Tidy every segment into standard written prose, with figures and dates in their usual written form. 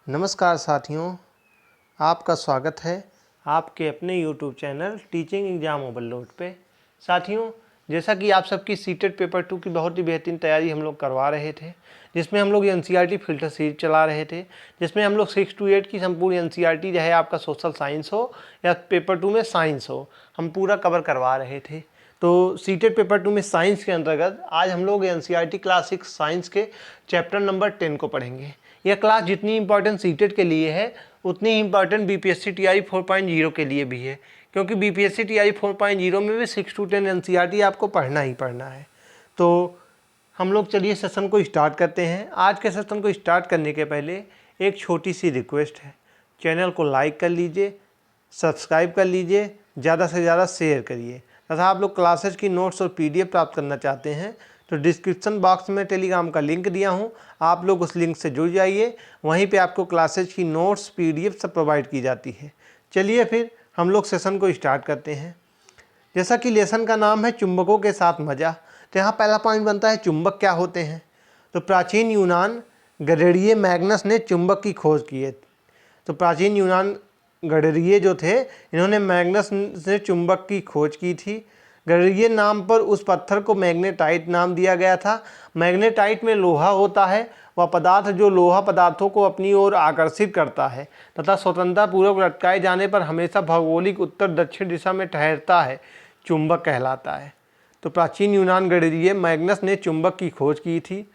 नमस्कार साथियों, आपका स्वागत है आपके अपने YouTube channel teaching exam overload पे। साथियों, जैसा कि आप सबकी सीटेट पेपर 2 की बहुत ही बेहतरीन तैयारी हम लोग करवा रहे थे, जिसमें हम लोग NCERT फिल्टर सीरीज चला रहे थे, जिसमें हम लोग 6 to 8 की संपूर्ण NCERT चाहे आपका सोशल साइंस हो या पेपर 2 में साइंस हो, हम पूरा कवर करवा रहे थे। तो सीटेट पेपर 2 में साइंस के अंतर्गत आज हम लोग NCERT क्लास 6 साइंस के चैप्टर नंबर 10 को पढ़ेंगे। यह क्लास जितनी इंपॉर्टेंट सीटेट के लिए है उतनी ही इंपॉर्टेंट BPSC TRE 4.0 के लिए भी है, क्योंकि BPSC TRE 4.0 में भी 6 to 10 NCERT आपको पढ़ना ही पढ़ना है। तो हम लोग चलिए सेशन को स्टार्ट करते हैं। आज के सेशन को स्टार्ट करने के पहले एक छोटी सी रिक्वेस्ट है, चैनल को लाइक कर लीजिए, सब्सक्राइब कर लीजिए, ज़्यादा से ज़्यादा शेयर करिए। तथा आप लोग क्लासेज की नोट्स और PDF प्राप्त करना चाहते हैं तो डिस्क्रिप्शन बॉक्स में टेलीग्राम का लिंक दिया हूं, आप लोग उस लिंक से जुड़ जाइए। वहीं पे आपको क्लासेज की नोट्स PDF सब प्रोवाइड की जाती है। चलिए फिर हम लोग सेशन को स्टार्ट करते हैं। जैसा कि लेसन का नाम है चुंबकों के साथ मजा, तो यहाँ पहला पॉइंट बनता है चुंबक क्या होते हैं। तो प्राचीन यूनान गैलीलियो मैग्नस ने चुंबक की खोज की है। तो प्राचीन यूनान गैलीलियो जो थे, इन्होंने मैग्नस ने चुंबक की खोज की थी। गैलीलियो नाम पर उस पत्थर को मैग्नेटाइट नाम दिया गया था। मैग्नेटाइट में लोहा होता है, वह पदार्थ जो लोहा पदार्थों को अपनी ओर आकर्षित करता है तथा स्वतंत्रता पूर्वक लटकाए जाने पर हमेशा भौगोलिक उत्तर दक्षिण दिशा में ठहरता है, चुंबक कहलाता है। तो प्राचीन यूनान गैलीलियो मैग्नस ने चुंबक की खोज की थी।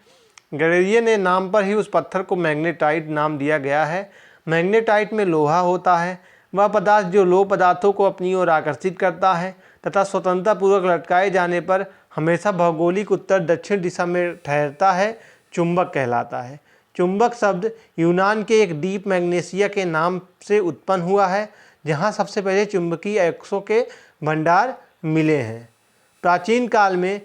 गैलीलियो ने नाम पर ही उस पत्थर को मैग्नेटाइट नाम दिया गया है। मैग्नेटाइट में लोहा होता है, वह पदार्थ जो लोह पदार्थों को अपनी ओर आकर्षित करता है तथा स्वतंत्रतापूर्वक लटकाए जाने पर हमेशा भौगोलिक उत्तर दक्षिण दिशा में ठहरता है, चुंबक कहलाता है। चुंबक शब्द यूनान के एक द्वीप मैग्नेसिया के नाम से उत्पन्न हुआ है, जहाँ सबसे पहले चुंबकीय अयस्कों के भंडार मिले हैं। प्राचीन काल में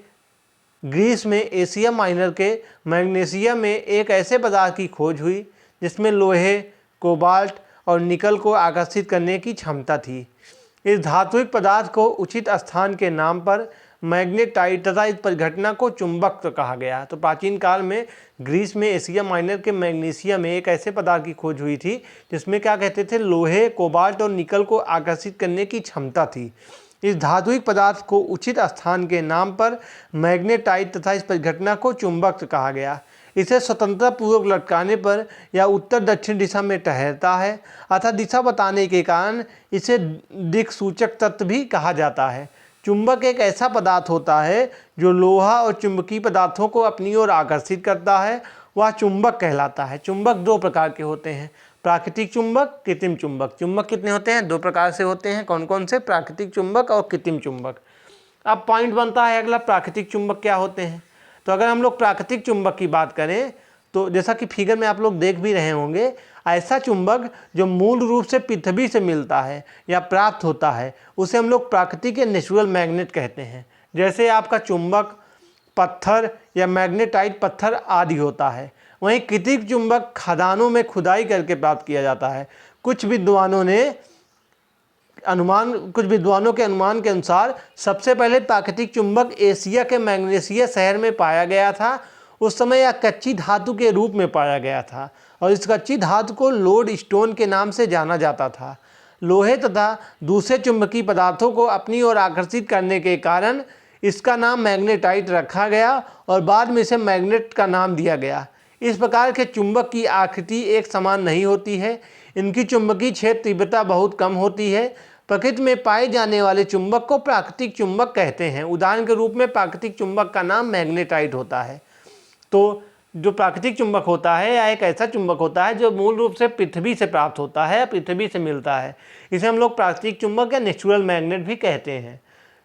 ग्रीस में एशिया माइनर के मैग्नेसिया में एक ऐसे पदार्थ की खोज हुई जिसमें लोहे, कोबाल्ट और निकल को आकर्षित करने की क्षमता थी। इस धात्विक पदार्थ को उचित स्थान के नाम पर मैग्नेटाइट तथा इस परिघटना को चुंबक कहा गया। तो प्राचीन काल में ग्रीस में एशिया माइनर के मैग्नेसिया में एक ऐसे पदार्थ की खोज हुई थी जिसमें क्या कहते थे, लोहे, कोबाल्ट और निकल को आकर्षित करने की क्षमता थी। इस धात्विक पदार्थ को उचित स्थान के नाम पर मैग्नेटाइट तथा इस परिघटना को चुंबक कहा गया। इसे स्वतंत्रता पूर्वक लटकाने पर या उत्तर दक्षिण दिशा में ठहरता है अतः दिशा बताने के कारण इसे दिक्सूचक तत्व भी कहा जाता है। चुंबक एक ऐसा पदार्थ होता है जो लोहा और चुंबकीय पदार्थों को अपनी ओर आकर्षित करता है, वह चुंबक कहलाता है। चुंबक दो प्रकार के होते हैं, प्राकृतिक चुंबक, कृत्रिम चुंबक। चुंबक कितने होते हैं? दो प्रकार से होते हैं। कौन कौन से? प्राकृतिक चुंबक और कृत्रिम चुंबक। अब पॉइंट बनता है अगला, प्राकृतिक चुंबक क्या होते हैं। तो अगर हम लोग प्राकृतिक चुंबक की बात करें तो जैसा कि फिगर में आप लोग देख भी रहे होंगे, ऐसा चुंबक जो मूल रूप से पृथ्वी से मिलता है या प्राप्त होता है उसे हम लोग प्राकृतिक या नेचुरल मैग्नेट कहते हैं। जैसे आपका चुंबक पत्थर या मैग्नेटाइट पत्थर आदि होता है। वहीं कृत्रिम चुंबक खदानों में खुदाई करके प्राप्त किया जाता है। कुछ विद्वानों के अनुमान के अनुसार सबसे पहले प्राकृतिक चुंबक एशिया के मैग्नेसिया शहर में पाया गया था। उस समय यह कच्ची धातु के रूप में पाया गया था और इस कच्ची धातु को लोड स्टोन के नाम से जाना जाता था। लोहे तथा दूसरे चुंबकीय पदार्थों को अपनी ओर आकर्षित करने के कारण इसका नाम मैग्नेटाइट रखा गया और बाद में इसे मैग्नेट का नाम दिया गया। इस प्रकार के चुंबक की आकृति एक समान नहीं होती है, इनकी चुंबकीय क्षेत्र तीव्रता बहुत कम होती है। प्रकृति में पाए जाने वाले चुंबक को प्राकृतिक चुंबक कहते हैं। उदाहरण के रूप में प्राकृतिक चुंबक का नाम मैग्नेटाइट होता है। तो जो प्राकृतिक चुंबक होता है या एक ऐसा चुंबक होता है जो मूल रूप से पृथ्वी से प्राप्त होता है, पृथ्वी से मिलता है, इसे हम लोग प्राकृतिक चुंबक या नेचुरल मैग्नेट भी कहते हैं।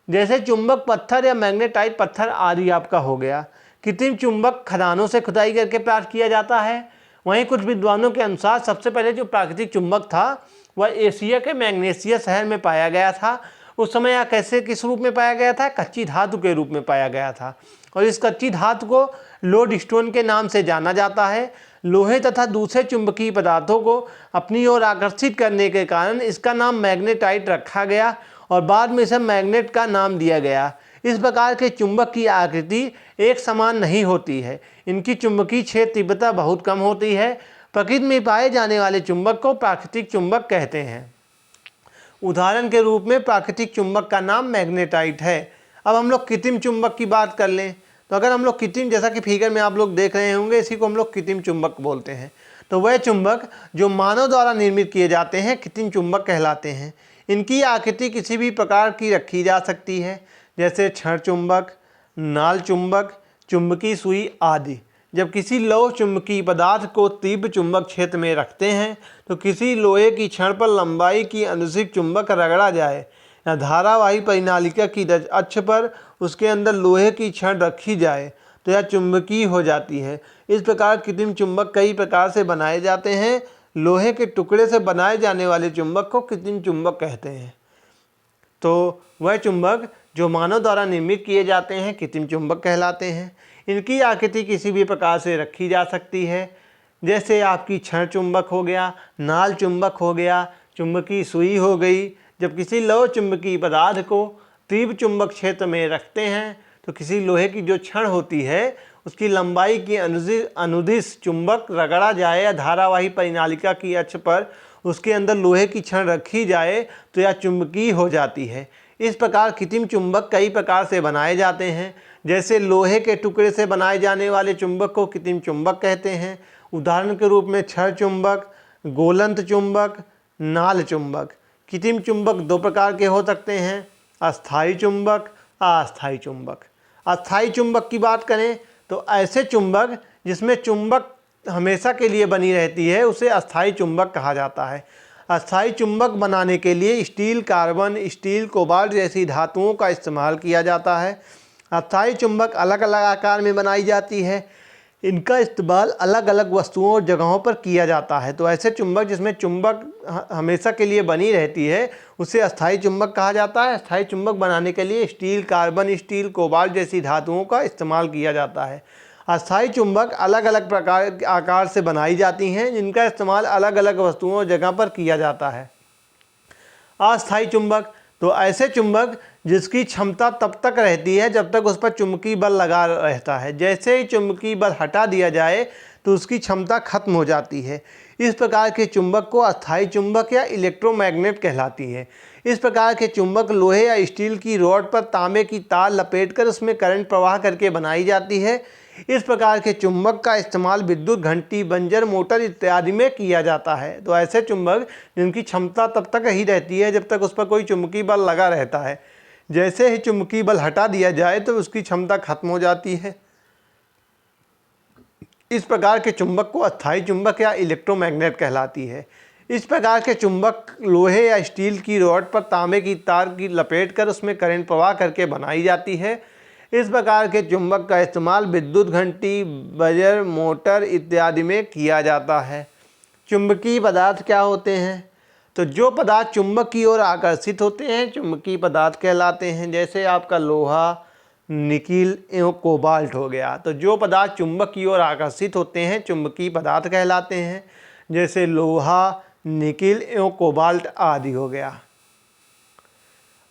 जैसे चुंबक पत्थर या मैग्नेटाइट पत्थर आदि आपका हो गया। कृत्रिम चुंबक खदानों से खुदाई करके प्राप्त किया जाता है। वहीं कुछ विद्वानों के अनुसार सबसे पहले जो प्राकृतिक चुंबक था वह एशिया के मैग्नेसिया शहर में पाया गया था। उस समय यह किस रूप में पाया गया था? कच्ची धातु के रूप में पाया गया था और इस कच्ची धातु को लोड स्टोन के नाम से जाना जाता है। लोहे तथा दूसरे चुंबकीय पदार्थों को अपनी ओर आकर्षित करने के कारण इसका नाम मैग्नेटाइट रखा गया और बाद में इसे मैग्नेट का नाम दिया गया। इस प्रकार के चुंबक की आकृति एक समान नहीं होती है, इनकी चुंबकीय क्षेत्र तीव्रता बहुत कम होती है। प्रकृति में पाए जाने वाले चुंबक को प्राकृतिक चुंबक कहते हैं। उदाहरण के रूप में प्राकृतिक चुंबक का नाम मैग्नेटाइट है। अब हम लोग कृत्रिम चुंबक की बात कर लें तो अगर हम लोग कृत्रिम, जैसा कि फिगर में आप लोग देख रहे होंगे, इसी को हम लोग कृत्रिम चुंबक बोलते हैं। तो वह चुंबक जो मानव द्वारा निर्मित किए जाते हैं कृत्रिम चुंबक कहलाते हैं। इनकी आकृति किसी भी प्रकार की रखी जा सकती है, जैसे क्षण चुंबक, नाल चुंबक, चुंबकीय सुई आदि। जब किसी लौह चुंबकीय पदार्थ को तीव्र चुंबक क्षेत्र में रखते हैं तो किसी लोहे की क्षण पर लंबाई की अनुसित चुंबक रगड़ा जाए या धारावाही परिनालिका की अक्ष पर उसके अंदर लोहे की छड़ रखी जाए तो यह चुंबकीय हो जाती है। इस प्रकार कृत्रिम चुंबक कई प्रकार से बनाए जाते हैं। लोहे के टुकड़े से बनाए जाने वाले चुंबक को कृत्रिम चुंबक कहते हैं। तो वह चुंबक जो मानव द्वारा निर्मित किए जाते हैं कृत्रिम चुंबक कहलाते हैं। इनकी आकृति किसी भी प्रकार से रखी जा सकती है, जैसे आपकी क्षण चुंबक हो गया, नाल चुंबक हो गया, चुंबकीय सुई हो गई। जब किसी लौह चुंबकीय पदार्थ को तीव्र चुंबक क्षेत्र में रखते हैं तो किसी लोहे की जो छड़ होती है उसकी लंबाई की अनुदिश चुंबक रगड़ा जाए या धारावाही परिनालिका की अक्ष पर उसके अंदर लोहे की छड़ रखी जाए तो यह चुंबकीय हो जाती है। इस प्रकार कृत्रिम चुंबक कई प्रकार से बनाए जाते हैं, जैसे लोहे के टुकड़े से बनाए जाने वाले चुंबक को कृत्रिम चुंबक कहते हैं। उदाहरण के रूप में क्षण चुंबक, गोलंत चुंबक, नाल चुंबक। कृत्रिम चुंबक दो प्रकार के हो सकते हैं, अस्थायी चुंबक, अस्थायी चुंबक। अस्थायी चुंबक की बात करें तो ऐसे चुंबक जिसमें चुंबक हमेशा के लिए बनी रहती है उसे अस्थायी चुंबक कहा जाता है। अस्थायी चुंबक बनाने के लिए स्टील, कार्बन, स्टील, कोबाल्ट जैसी धातुओं का इस्तेमाल किया जाता है। अस्थायी चुंबक अलग अलग आकार में बनाई जाती है। इनका इस्तेमाल अलग अलग वस्तुओं और जगहों पर किया जाता है। तो ऐसे चुंबक जिसमें चुंबक हमेशा के लिए बनी रहती है उसे अस्थायी चुंबक कहा जाता है। अस्थायी चुंबक बनाने के लिए स्टील, कार्बन, स्टील, कोबाल्ट जैसी धातुओं का इस्तेमाल किया जाता है। अस्थायी चुंबक अलग अलग प्रकार आकार से बनाई जाती हैं, जिनका इस्तेमाल अलग अलग वस्तुओं और जगह पर किया जाता है। अस्थायी चुंबक तो ऐसे चुंबक जिसकी क्षमता तब तक रहती है जब तक उस पर चुंबकीय बल लगा रहता है। जैसे ही चुंबकीय बल हटा दिया जाए तो उसकी क्षमता खत्म हो जाती है। इस प्रकार के चुंबक को अस्थायी चुंबक या इलेक्ट्रोमैग्नेट कहलाती है। इस प्रकार के चुंबक लोहे या स्टील की रॉड पर तांबे की तार लपेटकर उसमें करंट प्रवाह करके बनाई जाती है। इस प्रकार के चुंबक का इस्तेमाल विद्युत घंटी, बंजर मोटर इत्यादि में किया जाता है। तो ऐसे चुंबक जिनकी क्षमता तब तक ही रहती है जब तक उस पर कोई चुंबकीय बल लगा रहता है। जैसे ही चुंबकीय बल हटा दिया जाए तो उसकी क्षमता खत्म हो जाती है। इस प्रकार के चुंबक को अस्थायी चुंबक या इलेक्ट्रोमैग्नेट कहलाती है। इस प्रकार के चुंबक लोहे या स्टील की रॉड पर तांबे की तार की लपेट कर उसमें करंट प्रवाह करके बनाई जाती है। इस प्रकार के चुंबक का इस्तेमाल विद्युत घंटी, बजर, मोटर इत्यादि में किया जाता है। चुंबकीय पदार्थ क्या होते हैं? तो जो पदार्थ चुंबक की ओर आकर्षित होते हैं चुंबकीय पदार्थ कहलाते हैं। जैसे आपका लोहा, निकिल एवं कोबाल्ट हो गया। तो जो पदार्थ चुंबक की ओर आकर्षित होते हैं चुंबकीय पदार्थ कहलाते हैं, जैसे लोहा, निकिल एवं कोबाल्ट आदि हो गया।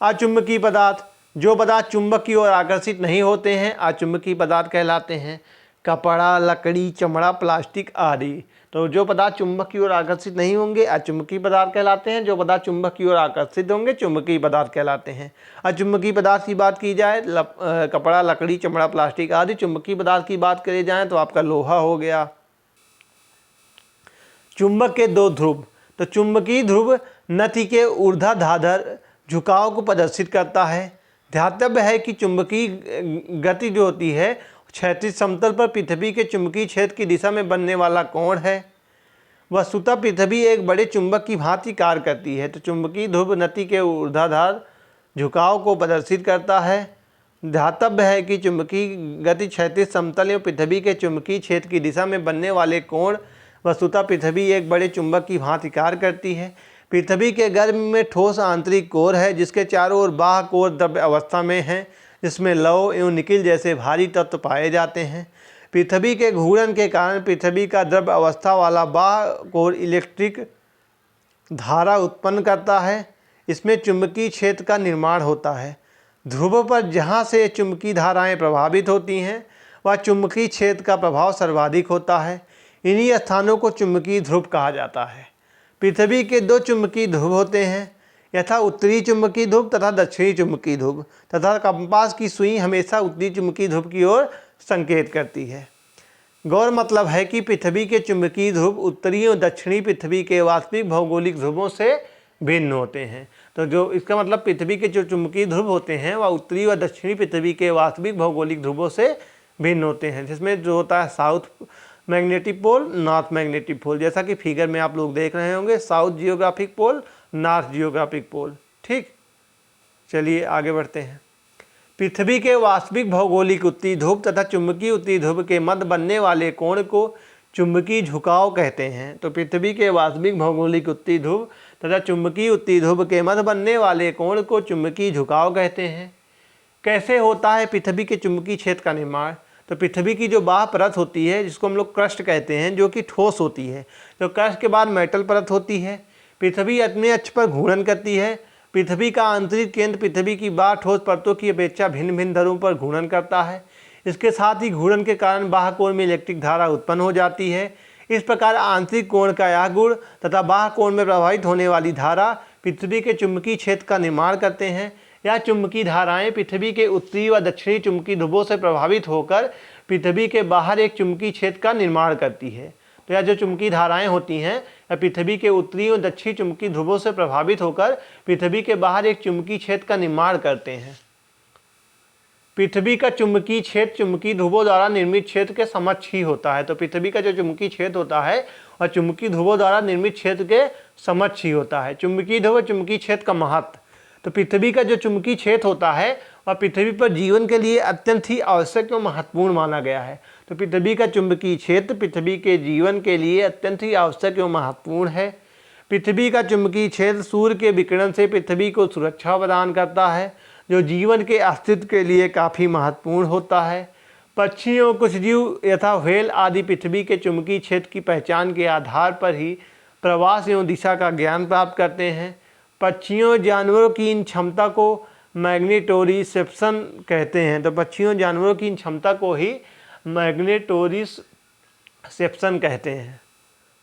अचुंबकीय पदार्थ, जो पदार्थ चुंबक की ओर आकर्षित नहीं होते हैं अचुंबकीय पदार्थ कहलाते हैं। कपड़ा, लकड़ी, चमड़ा, प्लास्टिक आदि। तो जो पदार्थ चुंबक की ओर आकर्षित नहीं होंगे अचुंबकीय पदार्थ कहलाते हैं। जो पदार्थ चुंबक की ओर आकर्षित होंगे चुंबकीय पदार्थ कहलाते हैं। अचुंबकीय पदार्थ की बात की जाए कपड़ा, लकड़ी, चमड़ा, प्लास्टिक आदि। चुंबकीय पदार्थ की बात करी जाए तो आपका लोहा हो गया। चुंबक के दो ध्रुव, तो चुंबकीय ध्रुव नति के ऊर्ध्वाधर झुकाव को प्रदर्शित करता है। ध्यातव्य है कि चुंबकीय गति जो होती है क्षैतिज समतल पर पृथ्वी के चुंबकीय क्षेत्र की दिशा में बनने वाला कोण है। वस्तुतः पृथ्वी एक बड़े चुंबक की भांति कार्य करती है। तो चुंबकीय ध्रुव नति के ऊर्ध्वाधर झुकाव को प्रदर्शित करता है। ध्यातव्य है कि चुंबकीय गति क्षैतिज समतल एवं पृथ्वी के चुंबकीय क्षेत्र की दिशा में बनने वाले कोण वस्तुतः पृथ्वी एक बड़े चुंबक की भांति कार्य करती है। पृथ्वी के गर्भ में ठोस आंतरिक कोर है जिसके चारों ओर बाह्य कोर द्रव्य अवस्था में है, जिसमें लौह एवं निकिल जैसे भारी तत्व पाए जाते हैं। पृथ्वी के घूर्णन के कारण पृथ्वी का द्रव्य अवस्था वाला बाह्य कोर इलेक्ट्रिक धारा उत्पन्न करता है। इसमें चुंबकीय क्षेत्र का निर्माण होता है। ध्रुव पर जहाँ से चुंबकीय धाराएं प्रभावित होती हैं वह चुंबकीय क्षेत्र का प्रभाव सर्वाधिक होता है। इन्हीं स्थानों को चुंबकीय ध्रुव कहा जाता है। पृथ्वी के 2 चुंबकीय ध्रुव होते हैं, यथा उत्तरी चुंबकीय ध्रुव तथा दक्षिणी चुंबकीय ध्रुव, तथा कंपास की सुई हमेशा उत्तरी चुंबकीय ध्रुव की ओर संकेत करती है। गौर मतलब है कि पृथ्वी के चुंबकीय ध्रुव उत्तरी और दक्षिणी पृथ्वी के वास्तविक भौगोलिक ध्रुवों से भिन्न होते हैं। तो जो इसका मतलब पृथ्वी के जो चुंबकीय ध्रुव होते हैं वह उत्तरी व दक्षिणी पृथ्वी के वास्तविक भौगोलिक ध्रुवों से भिन्न होते हैं, जिसमें जो होता है south magnetic pole, north magnetic pole, जैसा कि फिगर में आप लोग देख रहे होंगे, south geographic pole, north geographic pole. ठीक, चलिए आगे बढ़ते हैं। पृथ्वी के वास्तविक भौगोलिक उत्तरी ध्रुव तथा चुंबकीय उत्तरी ध्रुव के मध्य बनने वाले कोण को चुंबकीय झुकाव कहते हैं। तो पृथ्वी के वास्तविक भौगोलिक उत्तरी ध्रुव तथा चुंबकीय उत्तरी ध्रुव के मध्य बनने वाले कोण को चुंबकीय झुकाव कहते हैं। कैसे होता है पृथ्वी के चुंबकीय क्षेत्र का निर्माण? तो पृथ्वी की जो बाह्य परत होती है, जिसको हम लोग क्रस्ट कहते हैं, जो कि ठोस होती है, तो क्रस्ट के बाद मेटल परत होती है। पृथ्वी अपने अक्ष पर घूर्णन करती है। पृथ्वी का आंतरिक केंद्र पृथ्वी की बाह्य ठोस परतों की अपेक्षा भिन्न भिन्न दरों पर घूर्णन करता है। इसके साथ ही घूर्णन के कारण बाह्य कोण में इलेक्ट्रिक धारा उत्पन्न हो जाती है। इस प्रकार आंतरिक कोण का यह गुण तथा बाह्य कोण में प्रवाहित होने वाली धारा पृथ्वी के चुंबकीय क्षेत्र का निर्माण करते हैं। यह चुंबकीय धाराएं पृथ्वी के उत्तरी व दक्षिणी चुंबकीय ध्रुवों से प्रभावित होकर पृथ्वी के बाहर एक चुंबकीय क्षेत्र का निर्माण करती है। तो यह जो चुंबकीय धाराएं होती हैं यह पृथ्वी के उत्तरी और दक्षिणी चुंबकीय ध्रुवों से प्रभावित होकर पृथ्वी के बाहर एक चुंबकीय क्षेत्र का निर्माण करते हैं। पृथ्वी का चुंबकीय क्षेत्र चुंबकीय ध्रुवों द्वारा निर्मित क्षेत्र के समक्ष ही होता है। तो पृथ्वी का जो चुंबकीय क्षेत्र होता है वह चुंबकीय ध्रुवों द्वारा निर्मित क्षेत्र के समक्ष ही होता है। चुंबकीय ध्रुव चुंबकीय क्षेत्र का महत्व। तो पृथ्वी का जो चुंबकीय क्षेत्र होता है वह पृथ्वी पर जीवन के लिए अत्यंत ही आवश्यक और महत्वपूर्ण माना गया है। तो पृथ्वी का चुंबकीय क्षेत्र पृथ्वी के जीवन के लिए अत्यंत ही आवश्यक और महत्वपूर्ण है। पृथ्वी का चुंबकीय क्षेत्र सूर्य के विकिरण से पृथ्वी को सुरक्षा प्रदान करता है, जो जीवन के अस्तित्व के लिए काफ़ी महत्वपूर्ण होता है। पक्षी और कुछ जीव यथा व्हेल आदि पृथ्वी के चुंबकीय क्षेत्र की पहचान के आधार पर ही प्रवास एवं दिशा का ज्ञान प्राप्त करते हैं। पक्षियों जानवरों की इन क्षमता को मैग्नेटोरिसेप्शन कहते हैं। तो पक्षियों जानवरों की इन क्षमता को ही मैग्नेटोरिसेप्शन कहते हैं।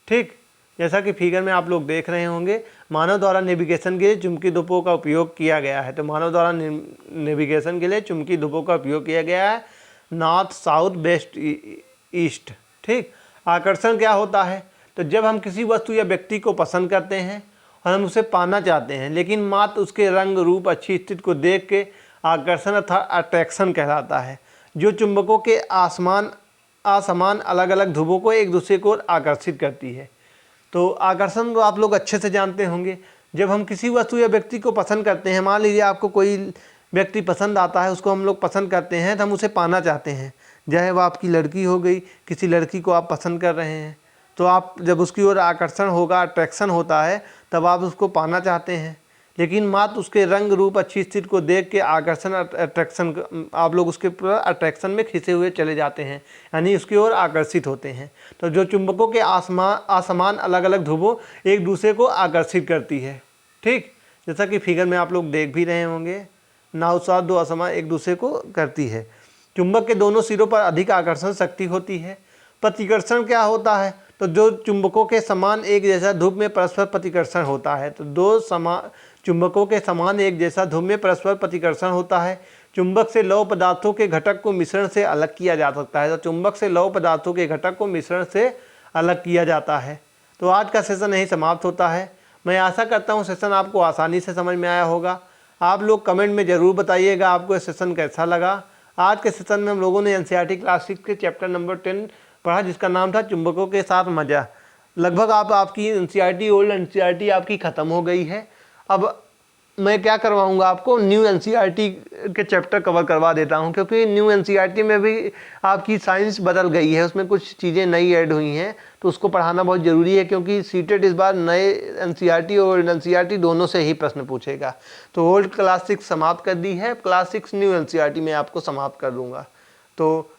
ठीक, जैसा कि फिगर में आप लोग देख रहे होंगे, मानव द्वारा नेविगेशन के लिए चुंबकीय ध्रुवों का उपयोग किया गया है। तो मानव द्वारा नेविगेशन के लिए चुंबकीय ध्रुवों का उपयोग किया गया है, नॉर्थ, साउथ, वेस्ट, ईस्ट। ठीक, आकर्षण क्या होता है? तो जब हम किसी वस्तु या व्यक्ति को पसंद करते हैं और हम उसे पाना चाहते हैं, लेकिन मात्र उसके रंग, रूप, अच्छी स्थिति को देख के आकर्षण अर्थात अट्रैक्शन कहलाता है, जो चुंबकों के असमान अलग अलग ध्रुवों को एक दूसरे को आकर्षित करती है। तो आकर्षण को आप लोग अच्छे से जानते होंगे। जब हम किसी वस्तु या व्यक्ति को पसंद करते हैं, मान लीजिए आपको कोई व्यक्ति पसंद आता है, उसको हम लोग पसंद करते हैं, तो हम उसे पाना चाहते हैं। चाहे वो आपकी लड़की हो गई, किसी लड़की को आप पसंद कर रहे हैं, तो आप जब उसकी ओर आकर्षण होगा, अट्रैक्शन होता है, तब आप उसको पाना चाहते हैं। लेकिन मात्र उसके रंग, रूप, अच्छी स्थिति को देख के आकर्षण, अट्रैक्शन, आप लोग उसके अट्रैक्शन में खिंचे हुए चले जाते हैं, यानी उसकी ओर आकर्षित होते हैं। तो जो चुंबकों के असमान अलग अलग ध्रुवों एक दूसरे को आकर्षित करती है। ठीक, जैसा कि फिगर में आप लोग देख भी रहे होंगे, नाव दो असमान एक दूसरे को करती है। चुंबक के दोनों सिरों पर अधिक आकर्षण शक्ति होती है। प्रतिकर्षण क्या होता है? तो जो चुंबकों के समान एक जैसा ध्रुव में परस्पर प्रतिकर्षण होता है। तो दो समान चुंबकों के समान एक जैसा ध्रुव में परस्पर प्रतिकर्षण होता है। चुंबक से लौह पदार्थों के घटक को मिश्रण से अलग किया जा सकता है। तो चुंबक से लौह पदार्थों के घटक को मिश्रण से अलग किया जाता है। तो आज का सेशन यहीं समाप्त होता है। मैं आशा करता हूँ सेशन आपको आसानी से समझ में आया होगा। आप लोग कमेंट में ज़रूर बताइएगा आपको ये सेशन कैसा लगा। आज के सेशन में हम लोगों ने एनसीईआरटी क्लास 6 के चैप्टर नंबर 10 पढ़ा, जिसका नाम था चुंबकों के साथ मज़ा। लगभग आपकी एनसीईआरटी ओल्ड एनसीईआरटी आपकी ख़त्म हो गई है। अब मैं क्या करवाऊंगा, आपको न्यू एनसीईआरटी के चैप्टर कवर करवा देता हूं, क्योंकि न्यू एनसीईआरटी में भी आपकी साइंस बदल गई है, उसमें कुछ चीज़ें नई ऐड हुई हैं, तो उसको पढ़ाना बहुत ज़रूरी है, क्योंकि सीटेट इस बार नए एनसीईआरटी और ओल्ड एनसीईआरटी दोनों से ही प्रश्न पूछेगा। तो ओल्ड क्लास 6 समाप्त कर दी है, क्लास 6 न्यू एनसीईआरटी में आपको समाप्त कर दूँगा। तो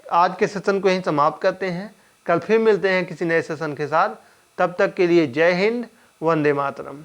आज के सेशन को यहीं समाप्त करते हैं। कल फिर मिलते हैं किसी नए सेशन के साथ। तब तक के लिए जय हिंद, वंदे मातरम।